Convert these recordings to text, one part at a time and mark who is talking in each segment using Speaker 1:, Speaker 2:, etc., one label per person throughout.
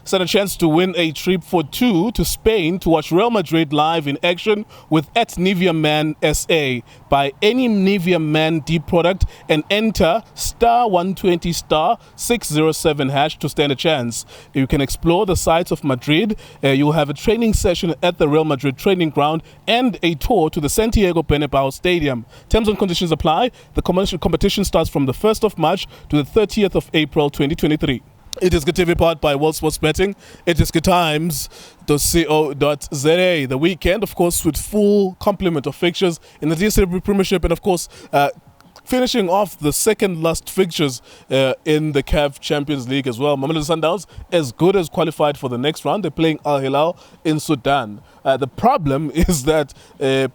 Speaker 1: stand a chance to win a trip for two to Spain to watch Real Madrid live in action with @Nivea Man SA. Buy any Nivea Man deep product and enter *120 *607 hash to stand a chance. You can explore the sights of Madrid. You'll have a training session at the Real Madrid training ground and a tour to the Santiago Bernabeu Stadium. Terms and conditions apply. The competition starts from the 1st of March to the 30th of April 2023. It is TV powered by World Sports Betting. It is times.co.za. The weekend, of course, with full complement of fixtures in the DStv Premiership, and of course, finishing off the second last fixtures in the CAF Champions League as well. Mamelodi Sundowns as good as qualified for the next round. They're playing Hilal in Sudan. The problem is that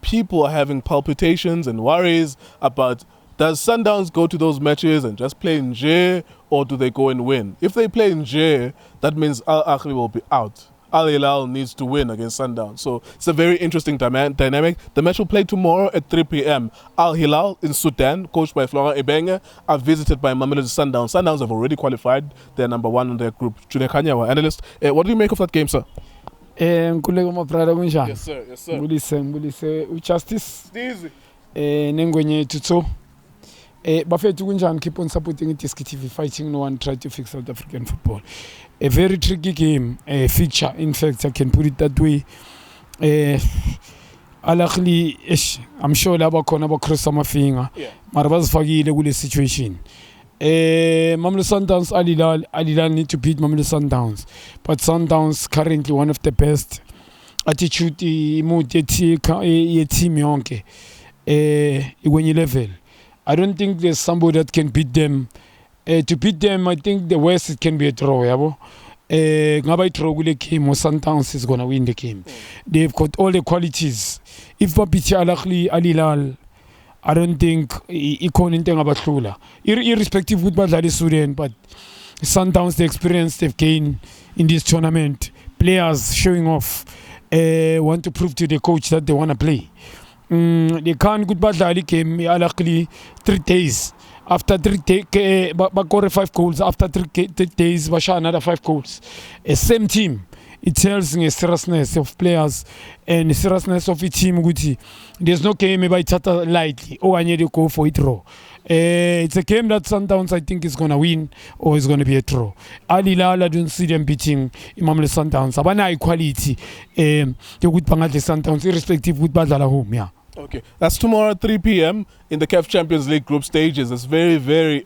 Speaker 1: people are having palpitations and worries about, does Sundowns go to those matches and just play in J, or do they go and win? If they play in J, that means Al Ahly will be out. Al Hilal needs to win against Sundowns. So it's a very interesting dynamic. The match will play tomorrow at 3 p.m. Al Hilal in Sudan, coached by Florent Ibenge, are visited by Mamelodi Sundowns. Sundowns have already qualified. They're number one in their group. Junior Khanye, our analyst. What do you make of that game, sir?
Speaker 2: Yes,
Speaker 1: sir. Yes, sir.
Speaker 2: Justice.
Speaker 1: Easy.
Speaker 2: Bafethu kunjani, keep on supporting it. TV fighting no one try to fix South African football. A very tricky game, a fixture. In fact, I can put it that way. Al Ahly, I'm sure laba khona ba cross sama finger. Mara bazifakile kule situation. Mamelodi Sundowns, Al Hilal need to beat Mamelodi Sundowns. But Sundowns currently one of the best attitude mood ye team yonke. Ikwenye level. I don't think there's somebody that can beat them. To beat them, I think the worst it can be a draw. Ngaba draw kule game, Sundowns is gonna win the game. They've got all the qualities. If we beat Al Ahly, Al Hilal, I don't think ikon into ngabahlula. Irrespective with badlali Sudan, but Sundowns, the experience they've gained in this tournament, players showing off, want to prove to the coach that they wanna play. They can't good badlali came Al Ahly 3 days. After 3 days, Bakore 5 goals. After 3 days, Basha another 5 goals. Same team. It tells the seriousness of players and the seriousness of the team. There's no game by Tata lightly. Oh, I need to go for a draw. It's a game that Sundowns, I think, is going to win or is going to be a draw. Al Hilal, I don't see them beating Mamelodi Sundowns. Abana equality. The good Bangladesh Sundowns, irrespective with Badala home. Yeah.
Speaker 1: Okay, that's tomorrow at 3 p.m. in the CAF Champions League group stages. It's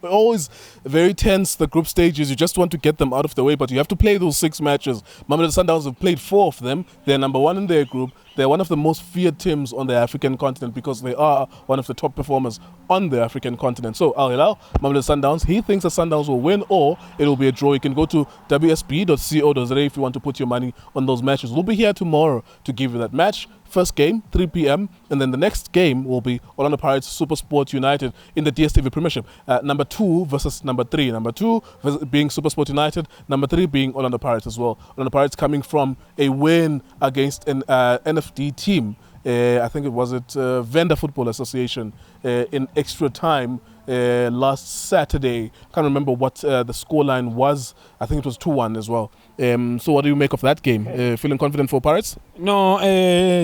Speaker 1: always very tense, the group stages. You just want to get them out of the way, but you have to play those 6 matches. Mamelodi Sundowns have played 4 of them. They're number 1 in their group. They're one of the most feared teams on the African continent because they are one of the top performers on the African continent. So Al Hilal, Mamelodi Sundowns, he thinks the Sundowns will win or it will be a draw. You can go to wsb.co.za if you want to put your money on those matches. We'll be here tomorrow to give you that match. First game, 3 p.m. And then the next game will be Orlando Pirates Supersport United in the DStv Premiership. Number 2 versus number 3. Number 2 being Supersport United. Number 3 being Orlando Pirates as well. Orlando Pirates coming from a win against an NFD team. I think it was Venda Football Association in extra time last Saturday. Can't remember what the scoreline was. I think it was 2-1 as well. So what do you make of that game? Feeling confident for Pirates?
Speaker 2: No,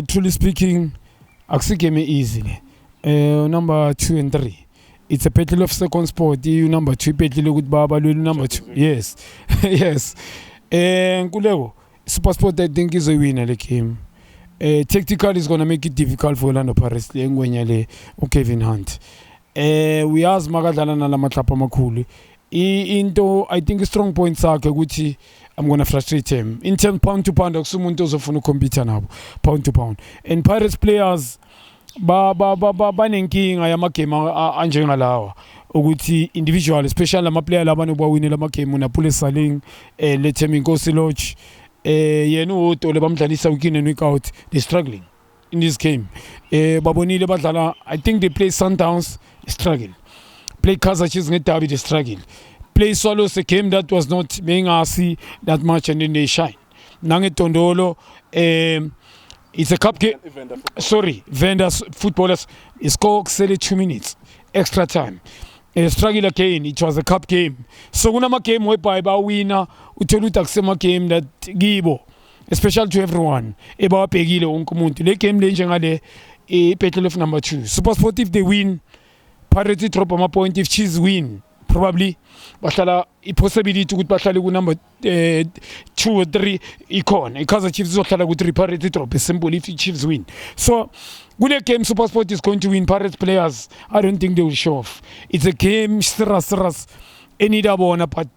Speaker 2: truly speaking, actually game easy. Number 2 and 3. It's a battle of second spot. You number 2, battle with Baba, number 2. Yes, yes. Kulego, Supersport, I think, is a winner the game. Tactical is going to make it difficult for Orlando Pirates. Kevin Hunt. We asked Magadala na Matlapa Makuli. Into, I think, strong points are Kaguchi. I'm going to frustrate him. In terms pound to pound, Oxumuntos of compete now, pound to pound. And Pirates players, Banenking, I am a game, Anjangalawa. Oguti individual, especially my player Labano Bawin Lamakemuna, Police Saling, let him go Siloch. Yenu to Lebamtalisa weekend and week out, they're struggling in this game. Baboni Lebatala, I think they play Sundowns, struggling. Play Kaizer Chiefs, they struggle. Play Swallows, a game that was not being RC that much and then they shine. Nange Tondolo, it's a cup game. Sorry, vendors, footballers, it's called 2 minutes, extra time. struggle again. It was a cup game. So kunama game whereby ba winner uthola ukuthi akusema game that kibo, especially to everyone. Ebawabhekile wonke umuntu. Le game le njengale battle of number 2. Supersport if they win, Pirates drop ama point. If Chiefs win, probably bahlala possibility ukuthi bahlale ku number 2 or 3 ikhona. Kaizer Chiefs izohlala ku 3, Pirates drop. It's simple if Chiefs win. So good game, Supersport is going to win. Pirates players, I don't think they will show off. It's a game, serious. Any double, but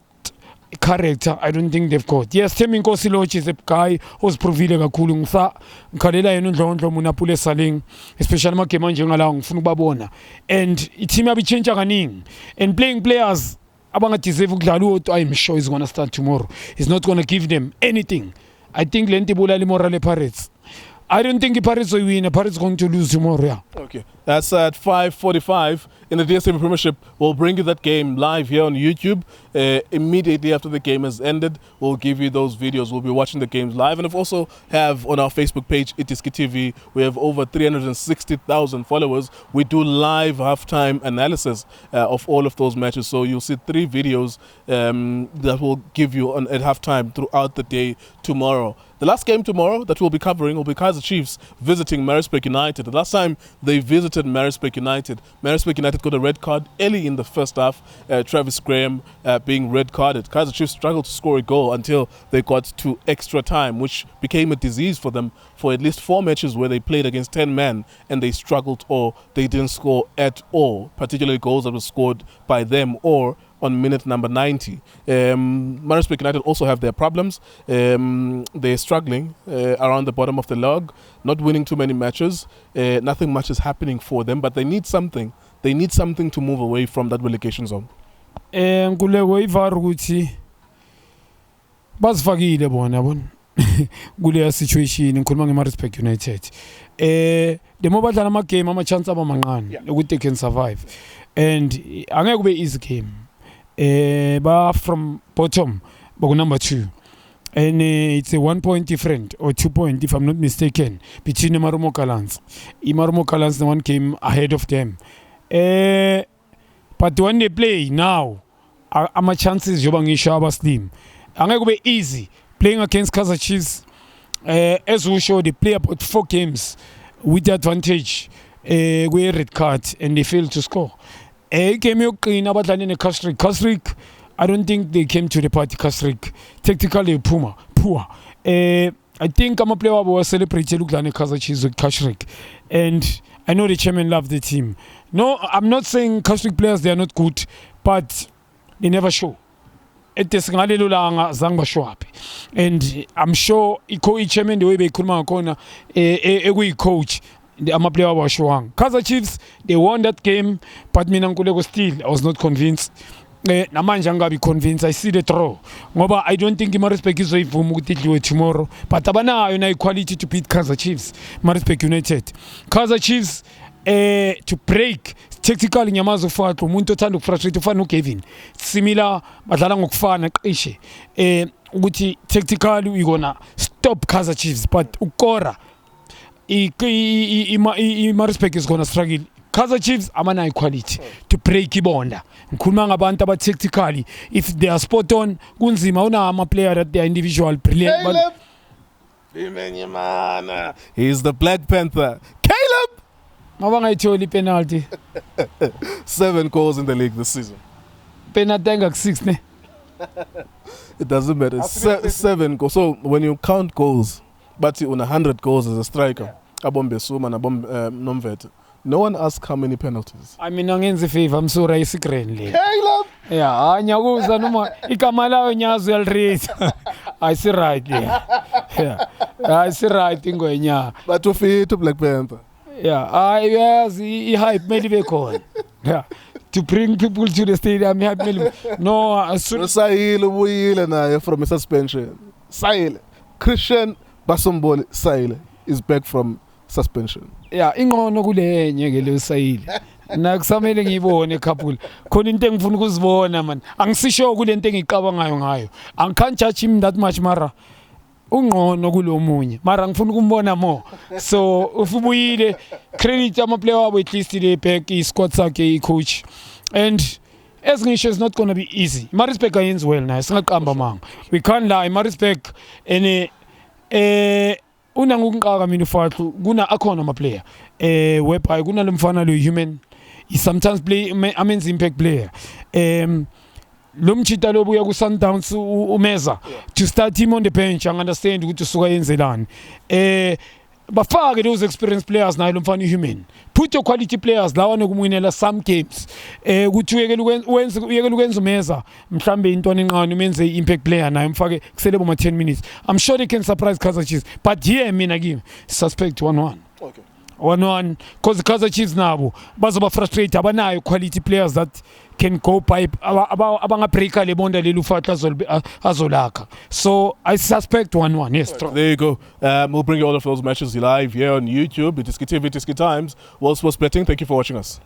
Speaker 2: character, I don't think they've got. Yes, Temi Nkosiloch is a guy who's provile kakhulu ngisa ngikhalela yena uNdlondlo munapule saling, especially makema njengala ngifuna ukubabona. And team yabi change kaningi. And playing players abanga deserve ukudlala I'm sure he's going to start tomorrow. He's not going to give them anything. I think lenti bulala imorale Pirates. I don't think the Pirates will win. The Pirates are going to lose tomorrow. Yeah.
Speaker 1: Okay. That's at 5:45 in the DStv Premiership. We'll bring you that game live here on YouTube. Immediately after the game has ended, we'll give you those videos. We'll be watching the games live. And we also have on our Facebook page, Itiski TV, we have over 360,000 followers. We do live halftime analysis of all of those matches. So you'll see 3 videos that will give you at halftime throughout the day tomorrow. The last game tomorrow that we'll be covering will be Kaizer Chiefs visiting Maritzburg United. The last time they visited Maritzburg United got a red card early in the first half. Travis Graham being red carded. Kaizer Chiefs struggled to score a goal until they got to extra time, which became a disease for them for at least 4 matches where they played against 10 men and they struggled or they didn't score at all, particularly goals that were scored by them or on minute number 90. Maritzburg United also have their problems. They're struggling around the bottom of the log, not winning too many matches. Nothing much is happening for them, but they need something. They need something to move away from that relegation zone.
Speaker 2: Nguleko ivaru ukuthi basifakile bona kule situation ngikhuluma ngeMaritzburg United. Demo badlala ama game ama chance aba mancane ukuthi they can survive. And angeke kube easy game. Ba from bottom, but number 2. And it's a 1 point different or 2 point, if I'm not mistaken, between the Marumo Kalans. Marumo Kalans, the one came ahead of them. But when they play now, my chances Jobangisha slim. I'm going to be easy playing against Kaizer Chiefs. As we show, they play about 4 games with the advantage. We red card and they failed to score. Came in Kastrik. I don't think they came to the party. Kastrik technically poor. I think I'm a player who was celebrated look like Kaizer Chiefs with Kastrik, and I know the chairman loved the team. No, I'm not saying Kastrik players they are not good, but they never show. And I'm sure chairman the way they coach. I'm a player was showing. Kaizer Chiefs, they won that game, but Minangulego still, I was not convinced. Namanja ngabi convinced. I see the throw. Ngoba I don't think Maritzburg is going tomorrow. But abana you know quality to beat Kaizer Chiefs. Maritzburg United. Kaizer Chiefs to break tactical nyamazo fathu umuntu othanda ukufrustrate ufana uKevin. Similar badlala ngokufana qishe. Ukuthi tactically we gonna stop Kaizer Chiefs but ukora Maritzburg is going to struggle. Kaizer Chiefs amana equality to break ibonda. Ngikhuluma ngabantu aba tactically if they are spot on kunzima una ama player that they are individual brilliant but
Speaker 1: he's the Black Panther. Caleb
Speaker 2: mabangayitholi penalty.
Speaker 1: 7 goals in the league this season.
Speaker 2: Penalty ngak 6 ne.
Speaker 1: It doesn't matter. 7 goals. So when you count goals but on 100 goals as a striker, Abombe Suma and Nomvet. No one asked how many penalties.
Speaker 2: I mean, angenzi favor, I'm sorry, Caleb. Yeah, nyaguza noma ikamala nyazo already. I see right there. Yeah, I see right ingwenya.
Speaker 1: But to fit to Black Panther.
Speaker 2: Yeah, yes, he hype maybe call. Yeah. To bring people to the stadium, he hype maybe. No,
Speaker 1: Sahil Wile na from a suspension. Sahil Christian Basombole Sahil is back from suspension.
Speaker 2: Yeah, ingono kule nyeke le Sahil. Nakusamele ngibone couple. Khona into engifuna ukuzibona man. Angisisho kule nto engicabangayo ngayo. I can't judge him that much mara. Ungqono kulomunye. Mara ngifuna ukumbona more. So ufubuyile credit ama player wabo at least le back I squad sakhe I coach. And as ngisho is not going to be easy. Maritzburg ayenzi well naye singaqamba manga. We can't lie. Maritzburg ene unangukunqaka mina ufathu kuna akhona ama player whereby kuna lemfana lo human he sometimes play amenza impact player lo mchita lobuya ku Sundowns umeza to start him on the bench and understand ukuthi usuka yenzelani bafake those experienced players nayo lomfana human put your quality players lawa nokumwinela some games ukuthi uyekela ukwenza umeza mhlambe intwana enqane umenze impact player nayo mfake kusele boma 10 minutes. I'm sure they can surprise Kaizer Chiefs, but here mina give suspect 1-1.
Speaker 1: Okay.
Speaker 2: 1-1 because Kaizer Chiefs nabo bazoba frustrate abanayo quality players that can go pipe abanga breaker le bonda lelu fatla azolaka. So I suspect 1-1. Yes.
Speaker 1: Right, there you go. We'll bring you all of those matches live here on YouTube. It is Times, World Sports Betting. Thank you for watching us.